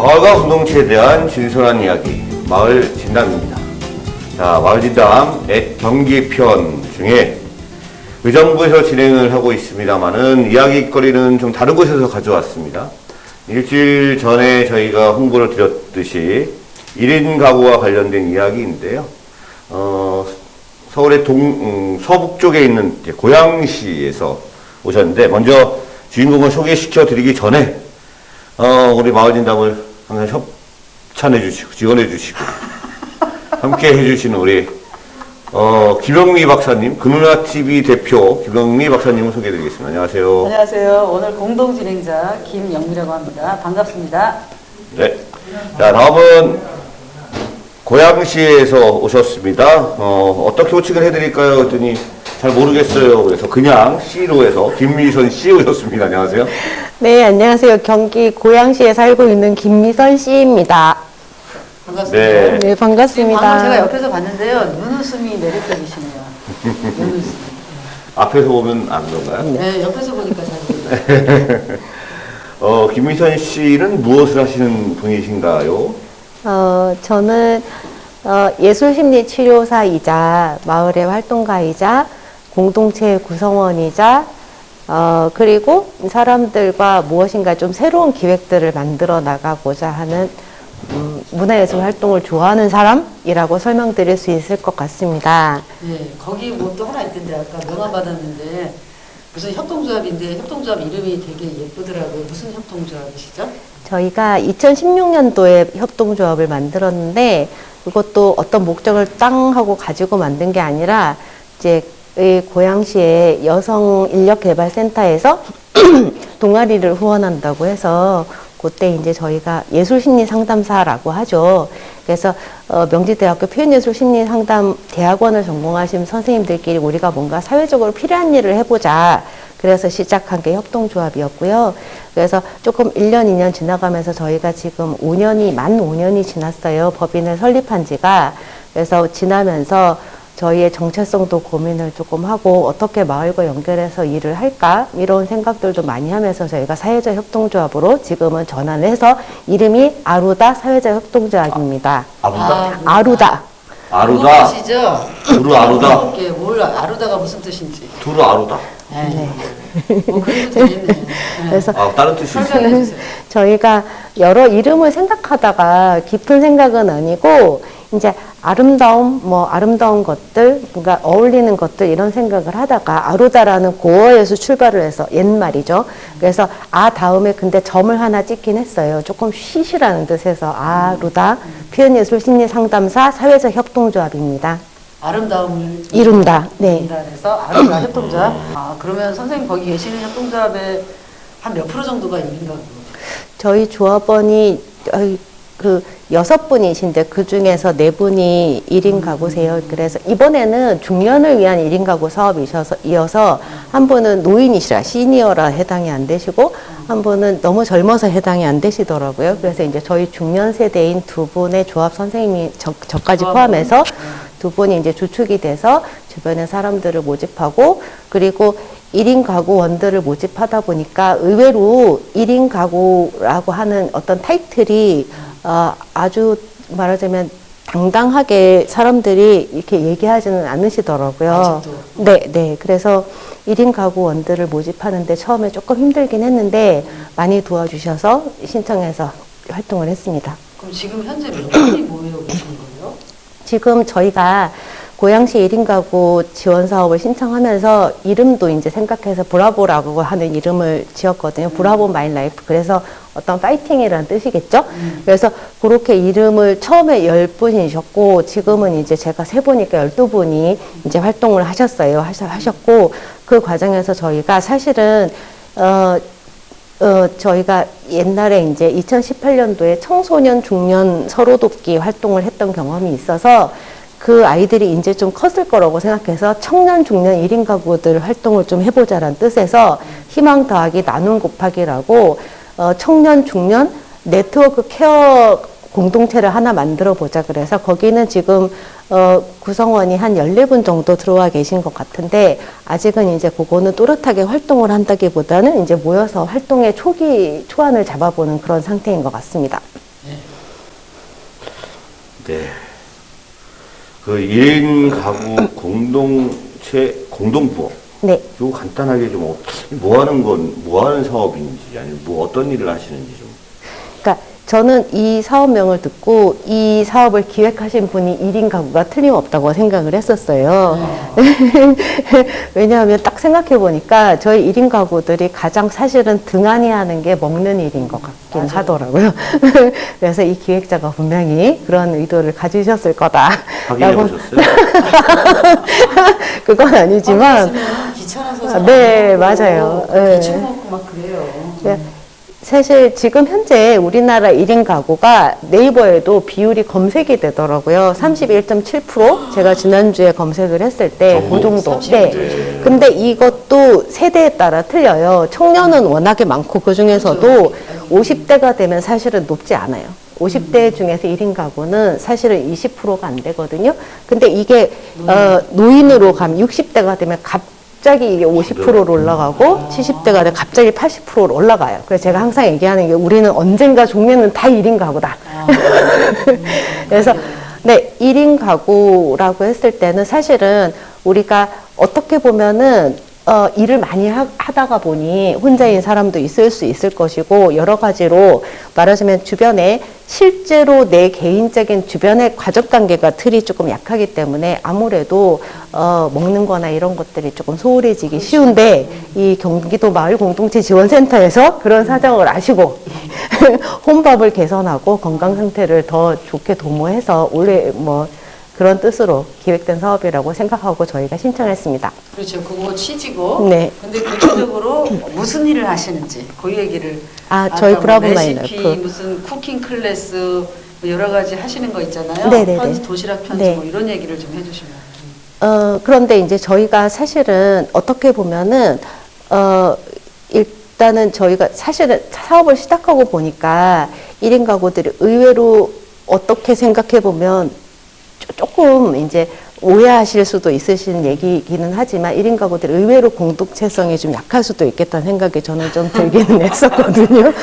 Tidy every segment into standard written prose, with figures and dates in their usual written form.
마을과 공동체에 대한 진솔한 이야기, 마을 진담입니다. 자, 마을 진담 경기편 중에 의정부에서 진행을 하고 있습니다만은 이야기거리는 좀 다른 곳에서 가져왔습니다. 일주일 전에 저희가 홍보를 드렸듯이 1인 가구와 관련된 이야기인데요. 서울의 서북 쪽에 있는 고양시에서 오셨는데, 먼저 주인공을 소개시켜 드리기 전에 우리 마을 진담을 항상 협찬해 주시고 지원해 주시고 함께 해주시는 우리 김영미 박사님, 그누나TV 대표 김영미 박사님을 소개해드리겠습니다. 안녕하세요. 안녕하세요. 오늘 공동진행자 김영미라고 합니다. 반갑습니다. 네. 자, 다음은 고양시에서 오셨습니다. 어떻게 호칭을 해드릴까요? 했더니 잘 모르겠어요. 그래서 그냥 C로 해서 김미선 씨 오셨습니다. 안녕하세요. 네, 안녕하세요. 경기 고양시에 살고 있는 김미선 씨입니다. 반갑습니다. 네. 네, 반갑습니다. 방금 제가 옆에서 봤는데요. 눈웃음이 매력적이시네요. 눈웃음. 앞에서 보면 안 그런가요? 네, 옆에서 보니까 잘 보여요. 김미선 씨는 무엇을 하시는 분이신가요? 저는 예술심리치료사이자 마을의 활동가이자 공동체 구성원이자 그리고 사람들과 무엇인가 좀 새로운 기획들을 만들어 나가고자 하는 문화예술 활동을 좋아하는 사람이라고 설명드릴 수 있을 것 같습니다. 네, 거기 뭐 또 하나 있던데 아까 명함 받았는데 무슨 협동조합인데 협동조합 이름이 되게 예쁘더라고요. 무슨 협동조합이시죠? 저희가 2016년도에 협동조합을 만들었는데 이것도 어떤 목적을 땅 하고 가지고 만든 게 아니라 이제 이 고양시의 여성인력개발센터에서 동아리를 후원한다고 해서 그때 이제 저희가 예술심리상담사라고 하죠. 그래서 명지대학교 표현예술심리상담 대학원을 전공하신 선생님들끼리 우리가 뭔가 사회적으로 필요한 일을 해보자. 그래서 시작한 게 협동조합이었고요. 그래서 조금 1년, 2년 지나가면서 저희가 지금 만 5년이 지났어요. 법인을 설립한 지가. 그래서 지나면서 저희의 정체성도 고민을 조금 하고 어떻게 마을과 연결해서 일을 할까 이런 생각들도 많이 하면서 저희가 사회적 협동조합으로 지금은 전환을 해서 이름이 아루다 사회적 협동조합입니다. 아루다? 아루다. 아루다? 아시죠? 두루 아루다? 이게 몰라. 아루다가 무슨 뜻인지. 두루 아루다. 네. 뭐 그런 뜻이 있네. 네. 그래서 다른 뜻이 있어요. 설명해 주세요. 저희가 여러 이름을 생각하다가 깊은 생각은 아니고 이제 아름다운 것들, 그러니까 어울리는 것들 이런 생각을 하다가 아루다라는 고어에서 출발을 해서 옛말이죠. 그래서 다음에 근데 점을 하나 찍긴 했어요. 조금 쉬시라는 뜻에서 아루다 표현예술 심리상담사 사회적 협동조합입니다. 아름다움을 이룬다. 네. 그래서 아름다 협동조합. 그러면 선생님 거기 계시는 협동조합의 한 몇 프로 정도가 있는가? 저희 조합원이 그 6분이신데 그 중에서 4분이 1인 가구세요. 그래서 이번에는 중년을 위한 1인 가구 사업이어서 한 분은 노인이시라 시니어라 해당이 안 되시고 한 분은 너무 젊어서 해당이 안 되시더라고요. 그래서 이제 저희 중년 세대인 2분의 조합 선생님이 저까지 포함해서 2분이 이제 주축이 돼서 주변의 사람들을 모집하고 그리고 1인 가구원들을 모집하다 보니까 의외로 1인 가구라고 하는 어떤 타이틀이 아주 말하자면 당당하게 사람들이 이렇게 얘기하지는 않으시더라고요. 네. 그래서 1인 가구원들을 모집하는데 처음에 조금 힘들긴 했는데 많이 도와주셔서 신청해서 활동을 했습니다. 그럼 지금 현재 몇 분이 모여 계신 거예요? 지금 저희가 고양시 1인 가구 지원 사업을 신청하면서 이름도 이제 생각해서 브라보라고 하는 이름을 지었거든요. 브라보 마이 라이프. 그래서 어떤 파이팅이라는 뜻이겠죠? 그래서 그렇게 이름을 처음에 10분이셨고 지금은 이제 제가 세보니까 12분이 이제 활동을 하셨고 그 과정에서 저희가 사실은 저희가 옛날에 이제 2018년도에 청소년 중년 서로 돕기 활동을 했던 경험이 있어서 그 아이들이 이제 좀 컸을 거라고 생각해서 청년 중년 1인 가구들 활동을 좀 해보자라는 뜻에서 희망 더하기 나눔 곱하기라고 청년 중년 네트워크 케어 공동체를 하나 만들어 보자 그래서 거기는 지금 구성원이 한 14분 정도 들어와 계신 것 같은데 아직은 이제 그거는 또렷하게 활동을 한다기보다는 이제 모여서 활동의 초안을 잡아보는 그런 상태인 것 같습니다. 네. 그 1인 가구 공동부업. 네. 좀 간단하게 좀, 뭐 하는 사업인지, 아니면 뭐 어떤 일을 하시는지 좀. 그러니까 저는 이 사업명을 듣고 이 사업을 기획하신 분이 1인 가구가 틀림없다고 생각을 했었어요. 왜냐하면 딱 생각해 보니까 저희 1인 가구들이 가장 사실은 등한히 하는 게 먹는 일인 것 같긴 맞아요. 하더라고요. 그래서 이 기획자가 분명히 그런 의도를 가지셨을 거다. 확인해 보셨어요? 그건 아니지만. 있으면 귀찮아서 네, 맞아요. 네. 귀찮고 막 그래요. 네. 사실 지금 현재 우리나라 1인 가구가 네이버에도 비율이 검색이 되더라고요. 31.7%? 제가 지난주에 검색을 했을 때 그 정도. 네. 근데 이것도 세대에 따라 틀려요. 청년은 워낙에 많고 그 중에서도 50대가 되면 사실은 높지 않아요. 50대 중에서 1인 가구는 사실은 20%가 안 되거든요. 근데 이게 노인으로 가면 60대가 되면 갑자기 이게 50%로 올라가고 70대가 되면 갑자기 80%로 올라가요. 그래서 제가 항상 얘기하는 게 우리는 언젠가 종류는 다 1인 가구다. 그래서 네, 1인 가구라고 했을 때는 사실은 우리가 어떻게 보면은 일을 많이 하다가 보니 혼자인 사람도 있을 수 있을 것이고 여러 가지로 말하자면 주변에 실제로 내 개인적인 주변의 가족관계가 틀이 조금 약하기 때문에 아무래도 먹는 거나 이런 것들이 조금 소홀해지기 쉬운데 이 경기도 마을공동체지원센터에서 그런 사정을 아시고 혼밥을 개선하고 건강 상태를 더 좋게 도모해서 올해 뭐 그런 뜻으로 기획된 사업이라고 생각하고 저희가 신청했습니다. 그렇죠. 그거 취지고. 네. 근데 구체적으로 무슨 일을 하시는지 그 얘기를. 저희 아까 브라보 뭐 마이 레시피, 라이프. 무슨 쿠킹 클래스 뭐 여러 가지 하시는 거 있잖아요. 네네네. 도시락 편지 네. 뭐 이런 얘기를 좀 해주시면. 그런데 이제 저희가 사실은 어떻게 보면은 일단은 저희가 사실은 사업을 시작하고 보니까 1인 가구들이 의외로 어떻게 생각해 보면 조금 이제 오해하실 수도 있으신 얘기이기는 하지만 1인 가구들이 의외로 공동체성이 좀 약할 수도 있겠다는 생각이 저는 좀 들기는 했었거든요.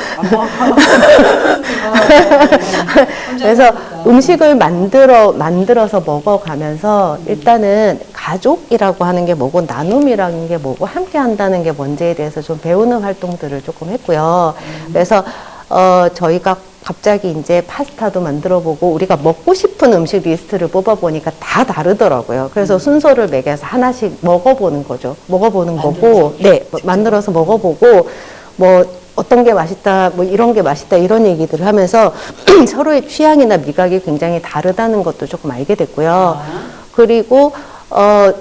그래서 음식을 만들어서 먹어가면서 일단은 가족이라고 하는 게 뭐고 나눔이라는 게 뭐고 함께 한다는 게 뭔지에 대해서 좀 배우는 활동들을 조금 했고요. 그래서 저희가 갑자기 이제 파스타도 만들어 보고 우리가 먹고 싶은 음식 리스트를 뽑아 보니까 다 다르더라고요. 그래서 순서를 매겨서 하나씩 먹어보는 거죠. 먹어보는 거고, 네, 만들어서 먹어보고 뭐 어떤 게 맛있다, 뭐 이런 게 맛있다 이런 얘기들을 하면서 서로의 취향이나 미각이 굉장히 다르다는 것도 조금 알게 됐고요. 그리고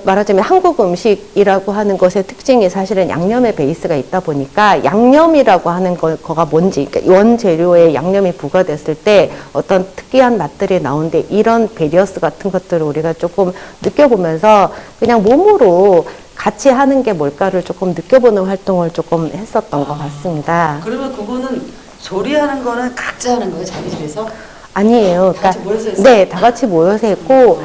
말하자면 한국 음식이라고 하는 것의 특징이 사실은 양념의 베이스가 있다 보니까 양념이라고 하는 거가 뭔지, 그러니까 원재료에 양념이 부과됐을 때 어떤 특이한 맛들이 나오는데 이런 베리어스 같은 것들을 우리가 조금 느껴보면서 그냥 몸으로 같이 하는 게 뭘까를 조금 느껴보는 활동을 조금 했었던 것 같습니다. 그러면 그거는 조리하는 거는 각자 하는 거예요? 자기 집에서? 아니에요. 같이 모여서 했어요? 네, 다 같이 모여서 했고,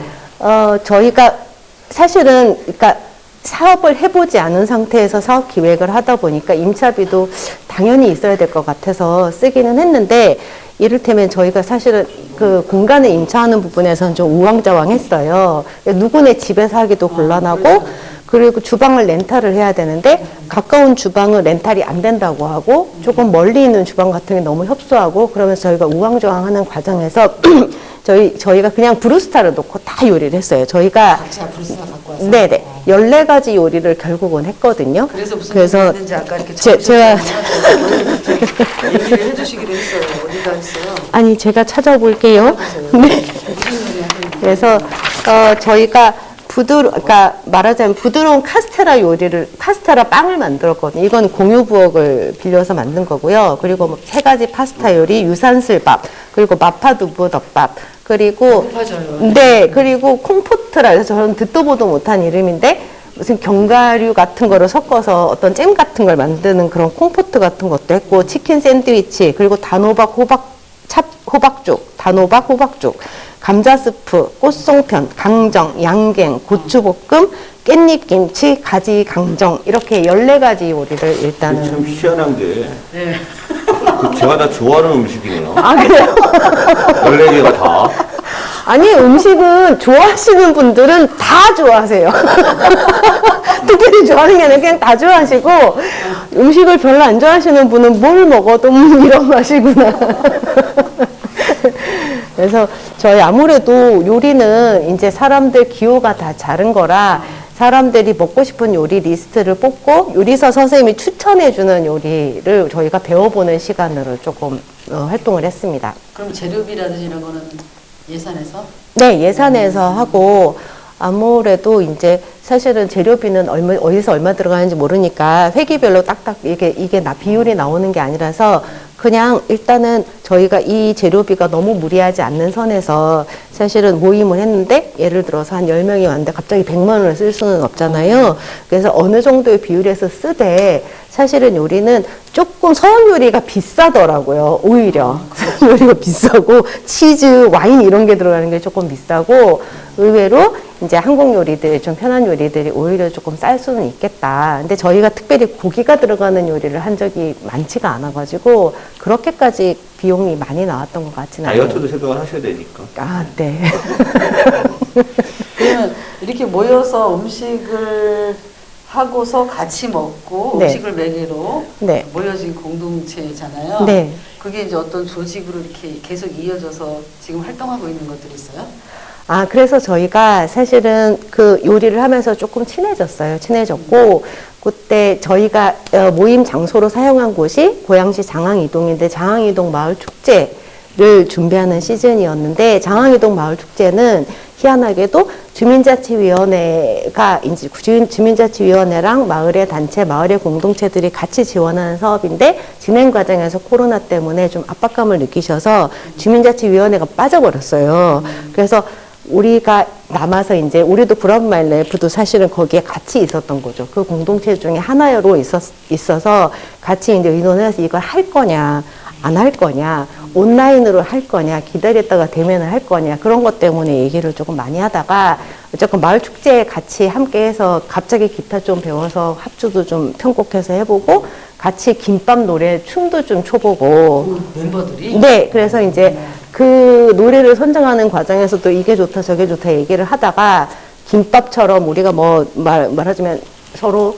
저희가 사실은, 그러니까 사업을 해보지 않은 상태에서 사업 기획을 하다 보니까 임차비도 당연히 있어야 될 것 같아서 쓰기는 했는데, 이를테면 저희가 사실은 그 공간을 임차하는 부분에서는 좀 우왕좌왕했어요. 누구네 집에서 하기도 곤란하고, 그리고 주방을 렌탈을 해야 되는데 가까운 주방은 렌탈이 안 된다고 하고 조금 멀리 있는 주방 같은 게 너무 협소하고 그러면서 저희가 우왕좌왕하는 과정에서 저희가 그냥 브루스타를 놓고 다 요리를 했어요. 저희가 각자 브루스타 갖고 와서? 네네 14가지 요리를 결국은 했거든요. 그래서 무슨 요리 했는지 아까 이렇게 제가 얘기를 해주시기로 했어요. 어디다 했어요? 아니 제가 찾아볼게요. 네. 그래서 저희가 그러니까 말하자면 부드러운 카스테라 빵을 만들었거든요. 이건 공유 부엌을 빌려서 만든 거고요. 그리고 뭐 3가지 파스타 요리, 유산슬밥, 그리고 마파두부 덮밥, 그리고 네, 그리고 콩포트라 해서 저는 듣도 보도 못한 이름인데 무슨 견과류 같은 거를 섞어서 어떤 잼 같은 걸 만드는 그런 콩포트 같은 것도 했고 치킨 샌드위치, 그리고 단호박 호박죽, 단호박 호박죽, 감자 스프, 꽃송편, 강정, 양갱, 고추볶음, 깻잎김치, 가지 강정 이렇게 14가지 요리를 일단은 참 희한한 게 네. 제가 다 좋아하는 음식이네요. 아 그래요? 14개가 다. 아니, 음식은 좋아하시는 분들은 다 좋아하세요. 특별히 좋아하는 게 아니라 그냥 다 좋아하시고, 음식을 별로 안 좋아하시는 분은 뭘 먹어도 이런 맛이구나. 그래서 저희 아무래도 요리는 이제 사람들 기호가 다 다른 거라 사람들이 먹고 싶은 요리 리스트를 뽑고 요리사 선생님이 추천해주는 요리를 저희가 배워보는 시간으로 조금 활동을 했습니다. 그럼 재료비라든지 이런 거는 예산에서? 네, 예산에서 하고 아무래도 이제 사실은 재료비는 어디서 얼마 들어가는지 모르니까 회기별로 딱딱 이게 비율이 나오는 게 아니라서 그냥 일단은 저희가 이 재료비가 너무 무리하지 않는 선에서 사실은 모임을 했는데 예를 들어서 한 10명이 왔는데 갑자기 100만 원을 쓸 수는 없잖아요. 그래서 어느 정도의 비율에서 쓰되 사실은 요리는 조금 서양 요리가 비싸더라고요. 오히려 서양 요리가 비싸고 치즈, 와인 이런 게 들어가는 게 조금 비싸고 의외로 이제 한국 요리들 좀 편한 요리들이 오히려 조금 쌀 수는 있겠다. 근데 저희가 특별히 고기가 들어가는 요리를 한 적이 많지가 않아가지고 그렇게까지 비용이 많이 나왔던 것 같지는 않아요. 다이어트도 생각을 하셔야 되니까. 아, 네. 그러면 이렇게 모여서 음식을 하고서 같이 먹고 네. 음식을 매개로 네. 모여진 공동체잖아요. 네. 그게 이제 어떤 조직으로 이렇게 계속 이어져서 지금 활동하고 있는 것들이 있어요? 아, 그래서 저희가 사실은 그 요리를 하면서 조금 친해졌어요. 친해졌고, 그때 저희가 모임 장소로 사용한 곳이 고양시 장항이동인데 장항이동 마을 축제를 준비하는 시즌이었는데 장항이동 마을 축제는 희한하게도 주민자치위원회가 이제 주민자치위원회랑 마을의 단체, 마을의 공동체들이 같이 지원하는 사업인데 진행 과정에서 코로나 때문에 좀 압박감을 느끼셔서 주민자치위원회가 빠져버렸어요. 그래서 우리가 남아서 이제 우리도 브라운 마일 라이프도 사실은 거기에 같이 있었던 거죠. 그 공동체 중에 하나로 있어서 같이 이제 의논해서 이걸 할 거냐, 안 할 거냐, 온라인으로 할 거냐, 기다렸다가 대면을 할 거냐, 그런 것 때문에 얘기를 조금 많이 하다가 어쨌건 마을 축제에 같이 함께 해서 갑자기 기타 좀 배워서 합주도 좀 편곡해서 해보고 같이 김밥 노래 춤도 좀 춰보고 멤버들이? 네, 그래서 이제 그 노래를 선정하는 과정에서도 이게 좋다 저게 좋다 얘기를 하다가 김밥처럼 우리가 뭐 말하자면 서로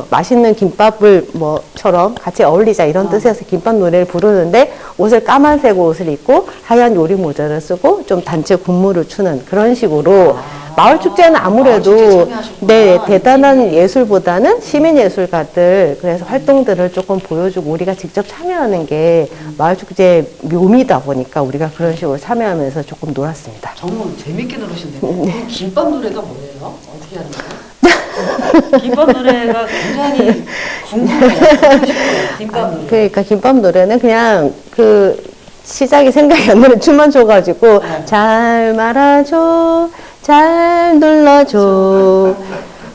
맛있는 김밥을 뭐처럼 같이 어울리자 이런 뜻에서 김밥 노래를 부르는데 옷을 까만색 옷을 입고 하얀 요리 모자를 쓰고 좀 단체 군무를 추는 그런 식으로 마을 축제는 아무래도 마을 축제에 참여하셨구나. 네 대단한 예술보다는 시민 예술가들 그래서 활동들을 조금 보여주고 우리가 직접 참여하는 게 마을 축제의 묘미다 보니까 우리가 그런 식으로 참여하면서 조금 놀았습니다. 정말 재밌게 노르신데요. 김밥 노래가 뭐예요? 어떻게 하는 거예요? 김밥 노래가 굉장히 궁금해요. 듣고 싶어요. 김밥 노래. 그러니까 김밥 노래는 그냥 그 시작이 생각이 안 나는 춤만 춰가지고 네. 잘 말아줘 잘 눌러줘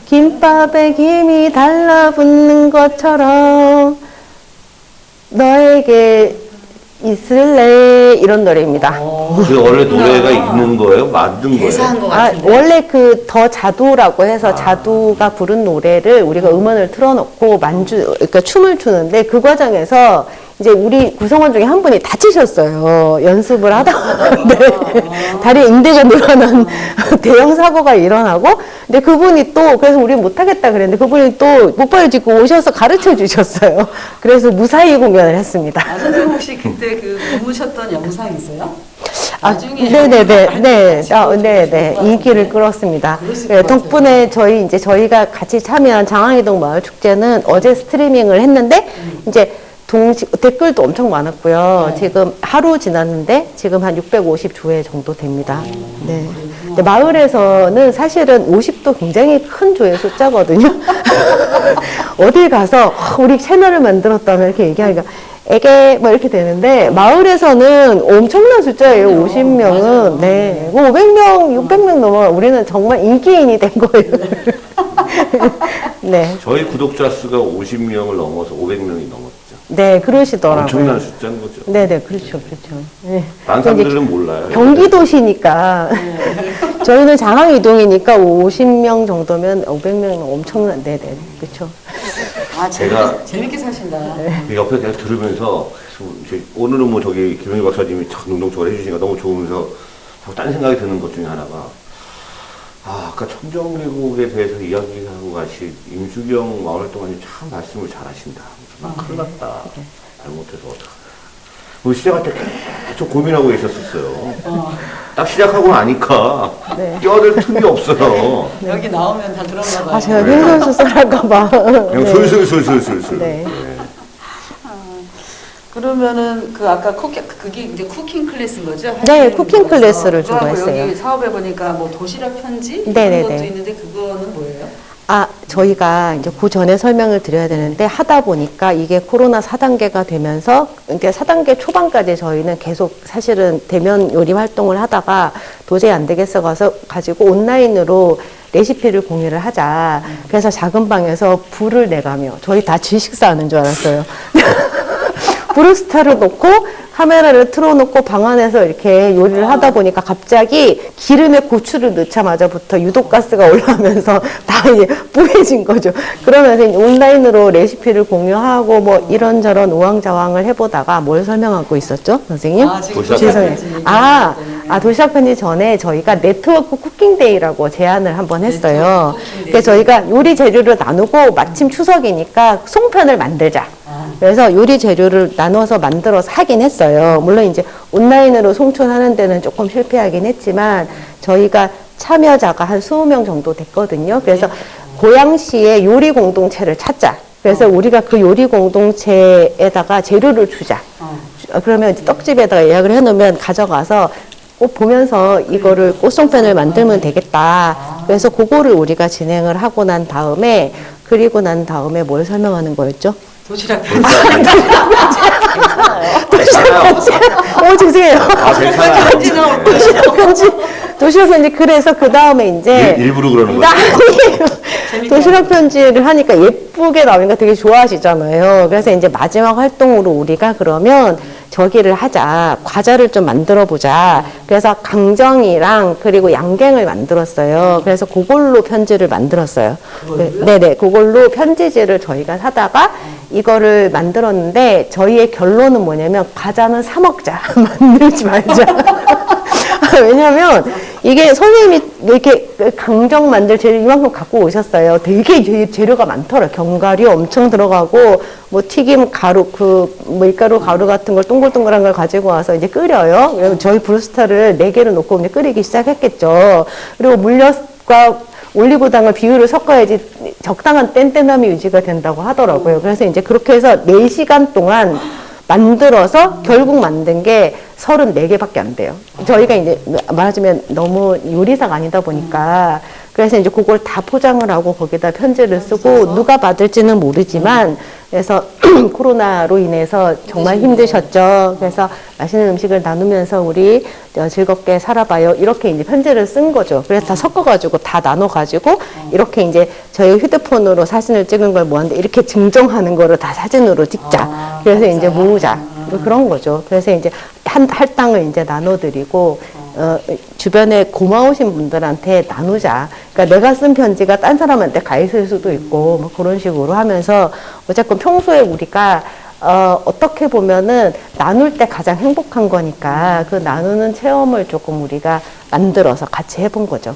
김밥에 김이 달라붙는 것처럼 너에게 있을래 이런 노래입니다. 그 원래 노래가 있는 거예요? 만든 거예요? 대사한 것 아, 같은데. 원래 그 더 자두라고 해서 자두가 부른 노래를 우리가 음원을 틀어놓고 그러니까 춤을 추는데 그 과정에서 이제 우리 구성원 중에 한 분이 다치셨어요. 연습을 하다가. 네. 다리에 인대가 늘어난 대형 사고가 일어나고, 근데 그분이 또, 그래서 우리 못하겠다 그랬는데 그분이 또 목발을 짚고 오셔서 가르쳐 주셨어요. 그래서 무사히 공연을 했습니다. 아, 선생님 혹시 그때 그 부르셨던 영상 있어요? 아, 나중에 네네네, 네, 같이 네네, 보여주실 것 인기를 같은데. 끌었습니다. 그랬을 네, 것 덕분에 저희가 같이 참여한 장항이동 마을 축제는 어제 스트리밍을 했는데, 이제 댓글도 엄청 많았고요. 네. 지금 하루 지났는데, 지금 한 650조회 정도 됩니다. 네. 근데 마을에서는 사실은 50도 굉장히 큰 조회 숫자거든요. 어딜 가서, 우리 채널을 만들었다면 이렇게 얘기하니까, 에게 뭐 이렇게 되는데 마을에서는 엄청난 숫자예요. 50명은 네, 500명, 600명 넘어. 우리는 정말 인기인이 된 거예요. 네, 저희 구독자 수가 50명을 넘어서 500명이 넘었죠. 네 그러시더라고요. 엄청난 숫자인 거죠. 네, 네, 그렇죠, 그렇죠. 네. 다른 사람들은 몰라요. 경기도시니까 저희는 장항 이동이니까 50명 정도면 500명은 엄청난. 네, 네, 그렇죠. 아, 제가- 재밌게 사신다. 그 옆에 그냥 들으면서 오늘은 뭐 저기 김영희 박사님이 참 능동적으로 해주시니까 너무 좋으면서 자꾸 딴 생각이 드는 것 중에 하나가, 아까 청정계곡에 대해서 이야기하고 같이 임수경 마을활동가님 참 말씀을 잘하신다. 큰일 났다. 잘못해서 어떡하나. 시작할 때 계속 고민하고 있었어요. 딱 시작하고 나니까 네. 끼어들 틈이 없어요. 여기 나오면 다 그런가 봐요. 아, 제가 횡설수설할까봐. 그냥 술술술술술술. 네. 그러면은 그 아까 그게 이제 쿠킹 클래스인 거죠? 네, 하시는 쿠킹 거라서. 클래스를 그거하고 주로 여기 했어요. 사업해 보니까 뭐 도시락 편지 네네네. 이런 것도 있는데 그거는 뭐예요? 저희가 이제 그 전에 설명을 드려야 되는데 하다 보니까 이게 코로나 4단계가 되면서 이제 4단계 초반까지 저희는 계속 사실은 대면 요리 활동을 하다가 도저히 안 되겠어 가지고 온라인으로 레시피를 공유를 하자. 그래서 작은 방에서 불을 내가며 저희 다 질식사하는 줄 알았어요. 브루스타를 놓고 카메라를 틀어놓고 방 안에서 이렇게 요리를 하다 보니까 갑자기 기름에 고추를 넣자마자부터 유독가스가 올라오면서 다 이제 뿌해진 거죠. 그러면서 이제 온라인으로 레시피를 공유하고 뭐 이런저런 우왕좌왕을 해보다가 뭘 설명하고 있었죠, 선생님? 지금 도시락 도시락 죄송해요. 편지. 도시락 편지 전에 저희가 네트워크 쿠킹데이라고 제안을 한번 했어요. 네트워크 쿠킹데이. 그래서 저희가 요리 재료를 나누고 마침 추석이니까 송편을 만들자. 그래서 요리 재료를 나눠서 만들어서 하긴 했어요. 물론 이제 온라인으로 송출하는 데는 조금 실패하긴 했지만 저희가 참여자가 한 20명 정도 됐거든요. 그래서 고양시의 요리 공동체를 찾자. 그래서 우리가 그 요리 공동체에다가 재료를 주자. 그러면 이제 떡집에다가 예약을 해놓으면 가져가서 꽃 보면서 이거를 꽃송편을 만들면 되겠다. 그래서 그거를 우리가 진행을 하고 난 다음에 그리고 난 다음에 뭘 설명하는 거였죠? 도시락 편지. 죄송해요. 괜찮아요. 도시락 편지. 도시락 편지. 그래서 그 다음에 이제. 일부러 그러는 거죠. 아니에요. 도시락 편지를 하니까 예쁘게 나오니까 되게 좋아하시잖아요. 그래서 이제 마지막 활동으로 우리가 그러면 저기를 하자. 과자를 좀 만들어 보자. 그래서 강정이랑 그리고 양갱을 만들었어요. 그래서 그걸로 편지를 만들었어요. 네네. 그걸로 편지지를 저희가 사다가 이거를 만들었는데 저희의 결론은 뭐냐면 과자는 사 먹자. 만들지 말자. 왜냐면 이게 선생님이 이렇게 강정 만들 재료 이만큼 갖고 오셨어요. 되게 재료가 많더라고요. 견과류 엄청 들어가고 뭐 튀김 가루 밀가루 가루 같은 걸 동글동글한 걸 가지고 와서 이제 끓여요. 그리고 저희 브루스타를 4개를 놓고 이제 끓이기 시작했겠죠. 그리고 물엿과 올리고당을 비율을 섞어야지 적당한 뗀뗀함이 유지가 된다고 하더라고요. 그래서 이제 그렇게 해서 4시간 동안 만들어서 결국 만든 게 34개밖에 안 돼요. 저희가 이제 말하자면 너무 요리사가 아니다 보니까 그래서 이제 그걸 다 포장을 하고 거기다 편지를 쓰고 누가 받을지는 모르지만 그래서 코로나로 인해서 정말 힘드셨죠. 그래서 맛있는 음식을 나누면서 우리 즐겁게 살아봐요. 이렇게 이제 편지를 쓴 거죠. 그래서 다 섞어가지고 다 나눠가지고 이렇게 이제 저희 휴대폰으로 사진을 찍은 걸 모았는데 이렇게 증정하는 거를 다 사진으로 찍자. 그래서 이제 모으자. 뭐 그런 거죠. 그래서 이제 할당을 이제 나눠드리고 주변에 고마우신 분들한테 나누자. 그러니까 내가 쓴 편지가 딴 사람한테 가 있을 수도 있고 뭐 그런 식으로 하면서 어쨌든 평소에 우리가 어떻게 보면은 나눌 때 가장 행복한 거니까 그 나누는 체험을 조금 우리가 만들어서 같이 해본 거죠.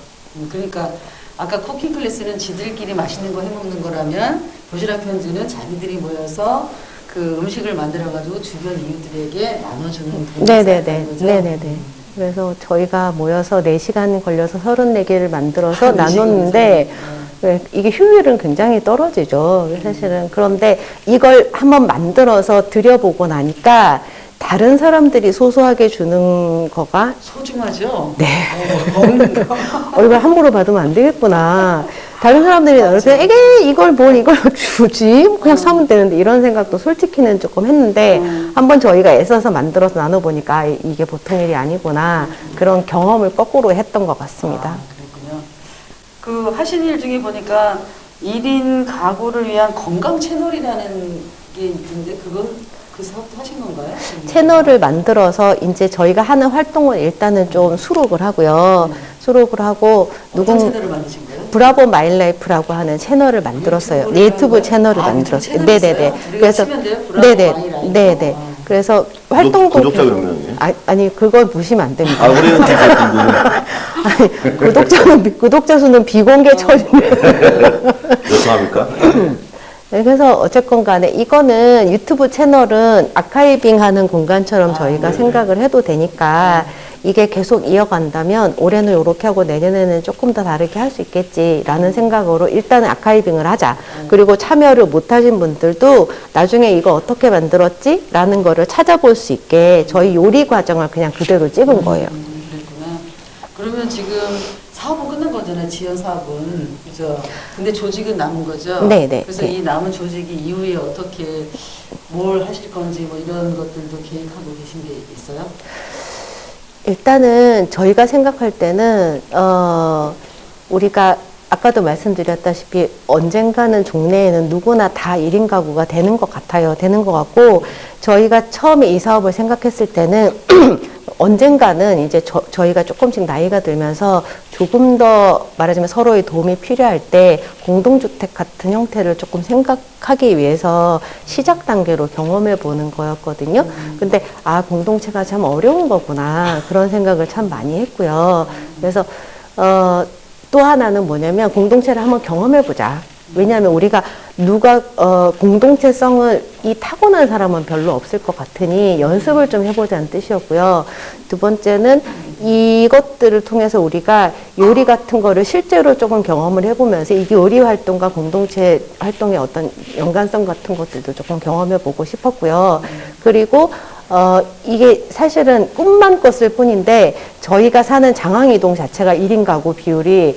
그러니까 아까 쿠킹 클래스는 지들끼리 맛있는 거 해먹는 거라면 도시락 편지는 자기들이 모여서 그 음식을 만들어가지고 주변 이웃들에게 나눠주는 네네네. 네네네. 그래서 저희가 모여서 4시간 걸려서 34개를 만들어서 나눴는데 이게 효율은 굉장히 떨어지죠. 사실은. 그런데 이걸 한번 만들어서 드려보고 나니까 다른 사람들이 소소하게 주는 거가 소중하죠? 네. 먹는 거. 이걸 함부로 받으면 안 되겠구나. 다른 사람들이 나를 때 이걸 주지? 그냥 사면 되는데 이런 생각도 솔직히는 조금 했는데 한번 저희가 애써서 만들어서 나눠보니까 이게 보통 일이 아니구나. 그런 경험을 거꾸로 했던 것 같습니다. 그렇군요. 그 하신 일 중에 보니까 1인 가구를 위한 건강 채널이라는 게 있는데 그 사업도 하신 건가요? 채널을 만들어서 이제 저희가 하는 활동을 일단은 좀 수록을 하고요. 수록을 하고 어떤 채널을 만드신 거예요? 브라보 마일라이프라고 하는 채널을 만들었어요. 유튜브 채널을 만들었어요. 네네네. 그래서 네네. 그래서 활동도 구독자 몇 명이에요? 아니, 그걸 보시면 안 됩니다. 아, 우리는 되게 궁금해. 아니, 구독자 수는 비공개 처리인데. 죄송합니까? 네, 그래서 어쨌건 간에 이거는 유튜브 채널은 아카이빙 하는 공간처럼 저희가 네네. 생각을 해도 되니까 이게 계속 이어간다면 올해는 이렇게 하고 내년에는 조금 더 다르게 할 수 있겠지라는 생각으로 일단은 아카이빙을 하자. 그리고 참여를 못 하신 분들도 나중에 이거 어떻게 만들었지? 라는 거를 찾아볼 수 있게 저희 요리 과정을 그냥 그대로 찍은 거예요. 그랬구나. 그러면 지금 사업은 끝난 거잖아요. 지연 사업은. 그죠? 근데 조직은 남은 거죠? 네네. 그래서 네. 이 남은 조직이 이후에 어떻게 뭘 하실 건지 뭐 이런 것들도 계획하고 계신 게 있어요? 일단은 저희가 생각할 때는 우리가 아까도 말씀드렸다시피 언젠가는 종래에는 누구나 다 1인 가구가 되는 것 같아요. 되는 것 같고 저희가 처음에 이 사업을 생각했을 때는 언젠가는 이제 저희가 조금씩 나이가 들면서 조금 더 말하자면 서로의 도움이 필요할 때 공동주택 같은 형태를 조금 생각하기 위해서 시작 단계로 경험해 보는 거였거든요. 근데 아, 공동체가 참 어려운 거구나. 그런 생각을 참 많이 했고요. 그래서 또 하나는 뭐냐면 공동체를 한번 경험해 보자. 왜냐하면 우리가 누가 공동체성을 이 타고난 사람은 별로 없을 것 같으니 연습을 좀 해보자는 뜻이었고요. 두 번째는 이것들을 통해서 우리가 요리 같은 거를 실제로 조금 경험을 해보면서 이 요리 활동과 공동체 활동의 어떤 연관성 같은 것들도 조금 경험해 보고 싶었고요. 그리고 이게 사실은 꿈만 꿨을 뿐인데 저희가 사는 장항이동 자체가 1인 가구 비율이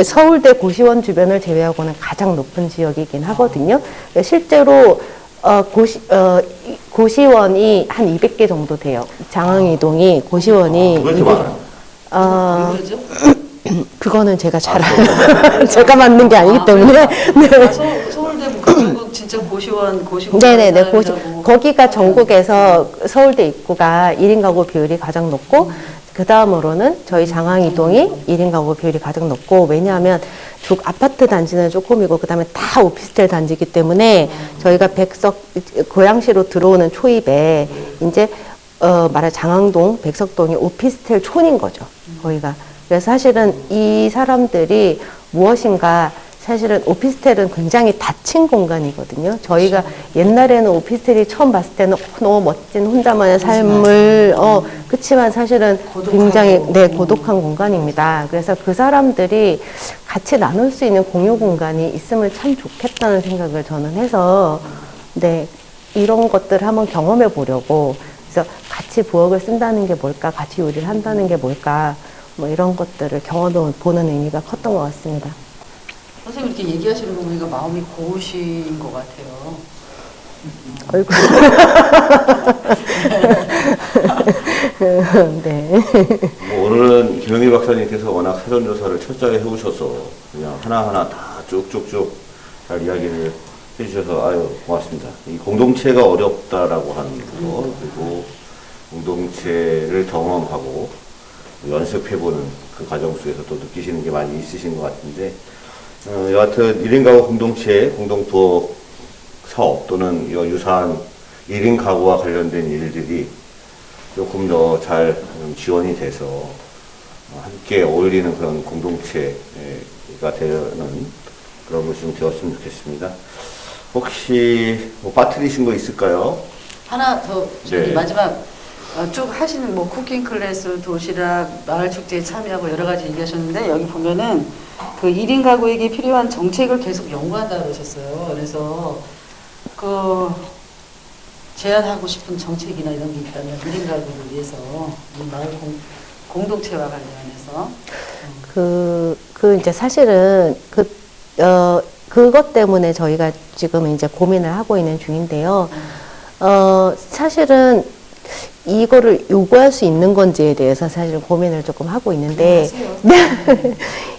서울대 고시원 주변을 제외하고는 가장 높은 지역이긴 하거든요. 실제로 고시원이 한 200개 정도 돼요. 장항이동이 고시원이 왜 이렇게 많아요? 왜 그러죠? 그거는 제가 잘 제가 만든 게 아니기 때문에 네. 서울대 전국 진짜 고시원 네네네. 사람이라고. 거기가 전국에서 서울대 입구가 1인 가구 비율이 가장 높고 그 다음으로는 저희 장항이동이 1인 가구 비율이 가장 높고 왜냐하면 아파트 단지는 조금이고 그 다음에 다 오피스텔 단지이기 때문에 저희가 고양시로 들어오는 초입에 이제 장항동, 백석동이 오피스텔 촌인 거죠. 거기가. 그래서 사실은 이 사람들이 무엇인가 사실은 오피스텔은 굉장히 닫힌 공간이거든요. 저희가 옛날에는 오피스텔이 처음 봤을 때는 너무 멋진 혼자만의 삶을 그치만 사실은 굉장히 고독한 공간입니다. 그래서 그 사람들이 같이 나눌 수 있는 공유 공간이 있으면 참 좋겠다는 생각을 저는 해서 네, 이런 것들을 한번 경험해 보려고 그래서 같이 부엌을 쓴다는 게 뭘까, 같이 요리를 한다는 게 뭘까 뭐 이런 것들을 경험해 보는 의미가 컸던 것 같습니다. 선생님 이렇게 얘기하시는 거 보니까 마음이 고우신 것 같아요. 얼굴. 네. 뭐 오늘은 김영희 박사님께서 워낙 사전조사를 철저히 해오셔서 그냥 하나하나 다 쭉쭉쭉 잘 이야기를 해주셔서 아유 고맙습니다. 이 공동체가 어렵다라고 하는 거 그리고 공동체를 경험하고 연습해보는 그 과정 속에서 또 느끼시는 게 많이 있으신 것 같은데 여하튼 1인 가구 공동체 공동부엌 사업 또는 유사한 1인 가구와 관련된 일들이 조금 더 잘 지원이 돼서 함께 어울리는 그런 공동체가 되는 그런 것이 좀 되었으면 좋겠습니다. 혹시 뭐 빠뜨리신 거 있을까요? 하나 더 네. 마지막 쭉 하시는 뭐 쿠킹 클래스, 도시락, 마을 축제에 참여하고 여러 가지 얘기하셨는데 여기 보면은 그 1인 가구에게 필요한 정책을 계속 연구한다 그러셨어요. 그래서 그 제안하고 싶은 정책이나 이런 게 있다면 1인 가구를 위해서 이 마을 공동체와 관련해서 이제 사실은 그것 때문에 저희가 지금 이제 고민을 하고 있는 중인데요. 사실은 이거를 요구할 수 있는 건지에 대해서 사실 고민을 조금 하고 있는데,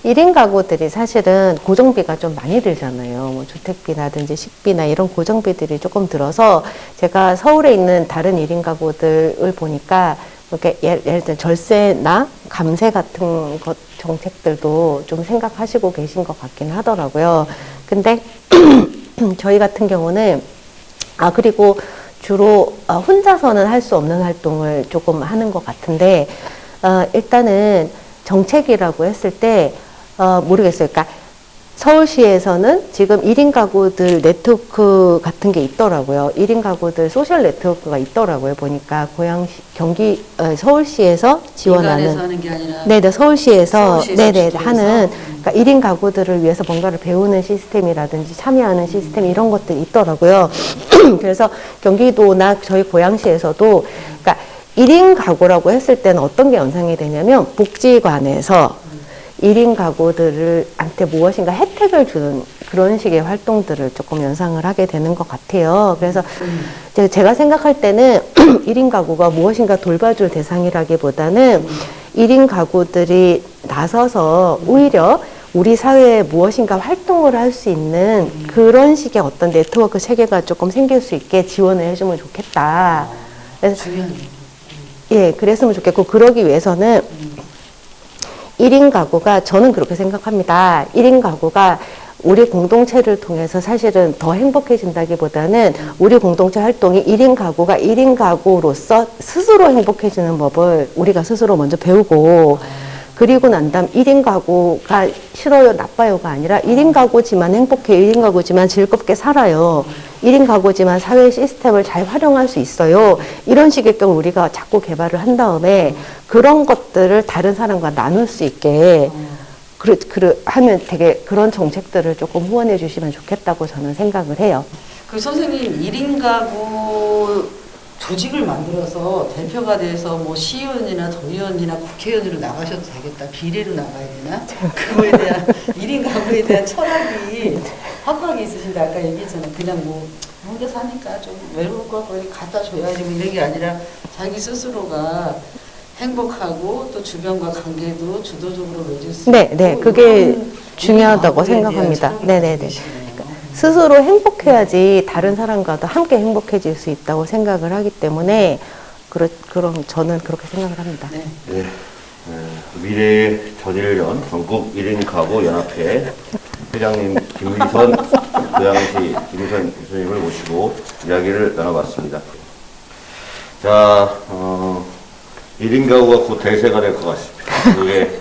1인 가구들이 사실은 고정비가 좀 많이 들잖아요. 뭐 주택비라든지 식비나 이런 고정비들이 조금 들어서 제가 서울에 있는 다른 1인 가구들을 보니까 이렇게 예를 들어 절세나 감세 같은 것 정책들도 좀 생각하시고 계신 것 같긴 하더라고요. 근데 저희 같은 경우는 그리고 주로 혼자서는 할 수 없는 활동을 조금 하는 것 같은데, 일단은 정책이라고 했을 때, 모르겠어요. 그러니까 서울시에서는 지금 1인 가구들 네트워크 같은 게 있더라고요. 1인 가구들 소셜 네트워크가 있더라고요. 보니까 서울시에서 지원하는. 민간에서 하는 게 아니라 네네, 서울시에서 네네, 주도해서? 하는, 그러니까 1인 가구들을 위해서 뭔가를 배우는 시스템이라든지 참여하는 시스템 이런 것들이 있더라고요. 그래서 경기도나 저희 고양시에서도, 그러니까 1인 가구라고 했을 때는 어떤 게 연상이 되냐면, 복지관에서 1인 가구들한테 무엇인가 혜택을 주는 그런 식의 활동들을 조금 연상을 하게 되는 것 같아요. 그래서 제가 생각할 때는 1인 가구가 무엇인가 돌봐줄 대상이라기보다는 1인 가구들이 나서서 오히려 우리 사회에 무엇인가 활동을 할 수 있는 그런 식의 어떤 네트워크 체계가 조금 생길 수 있게 지원을 해주면 좋겠다. 그래서 중요한 예, 그랬으면 좋겠고, 그러기 위해서는 1인 가구가, 저는 그렇게 생각합니다. 1인 가구가 우리 공동체를 통해서 사실은 더 행복해진다기보다는 우리 공동체 활동이 1인 가구가 1인 가구로서 스스로 행복해지는 법을 우리가 스스로 먼저 배우고, 그리고 난 다음 1인 가구가 싫어요, 나빠요가 아니라 1인 가구지만 행복해, 1인 가구지만 즐겁게 살아요. 1인 가구지만 사회 시스템을 잘 활용할 수 있어요. 이런 식의 걸 우리가 자꾸 개발을 한 다음에 그런 것들을 다른 사람과 나눌 수 있게 하면 되게 그런 정책들을 조금 후원해 주시면 좋겠다고 저는 생각을 해요. 그 선생님 1인 가구 조직을 만들어서 대표가 돼서 뭐 시의원이나 도의원이나 국회의원으로 나가셔도 되겠다. 비례로 나가야 되나? 그거에 대한 1인 가구에 대한 철학이 확고하게 있으신데 아까 얘기했잖아요. 그냥 뭐 혼자 사니까 좀 외로울 걸 거기 갖다 줘야지 뭐 이런 게 아니라 자기 스스로가 행복하고 또 주변과 관계도 주도적으로 맺을 수 네, 있고 네, 그게 중요하다고 생각합니다. 네, 네, 네. 스스로 행복해야지 다른 사람과도 함께 행복해질 수 있다고 생각을 하기 때문에 그럼 저는 그렇게 생각을 합니다. 네. 네. 미래의 전일연 전국 1인 가구 연합회 회장님 김미선 고양시 김미선 교수님을 모시고 이야기를 나눠봤습니다. 자, 1인 가구가 곧 대세가 될 것 같습니다. 그게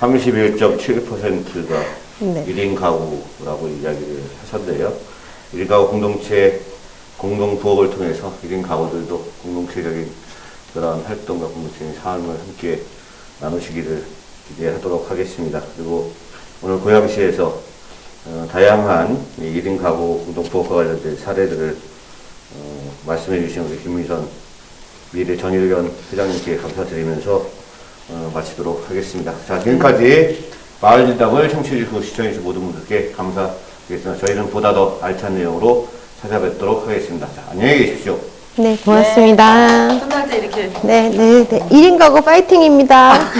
31.7%가 네. 1인 가구라고 이야기를 하셨는데요. 1인 가구 공동체 공동 부업을 통해서 1인 가구들도 공동체적인 그런 활동과 공동체적인 삶을 함께 나누시기를 기대하도록 하겠습니다. 그리고 오늘 고양시에서 다양한 1인 가구 공동 부업과 관련된 사례들을 말씀해 주신 우리 김미선 미래 전일련 회장님께 감사드리면서 마치도록 하겠습니다. 자, 지금까지 마을진담을 청취해주시고 시청해주신 모든 분들께 감사드리겠습니다. 저희는 보다 더 알찬 내용으로 찾아뵙도록 하겠습니다. 자, 안녕히 계십시오. 네, 고맙습니다. 끝날 때 이렇게 네, 네, 네. 1인 가구 파이팅입니다.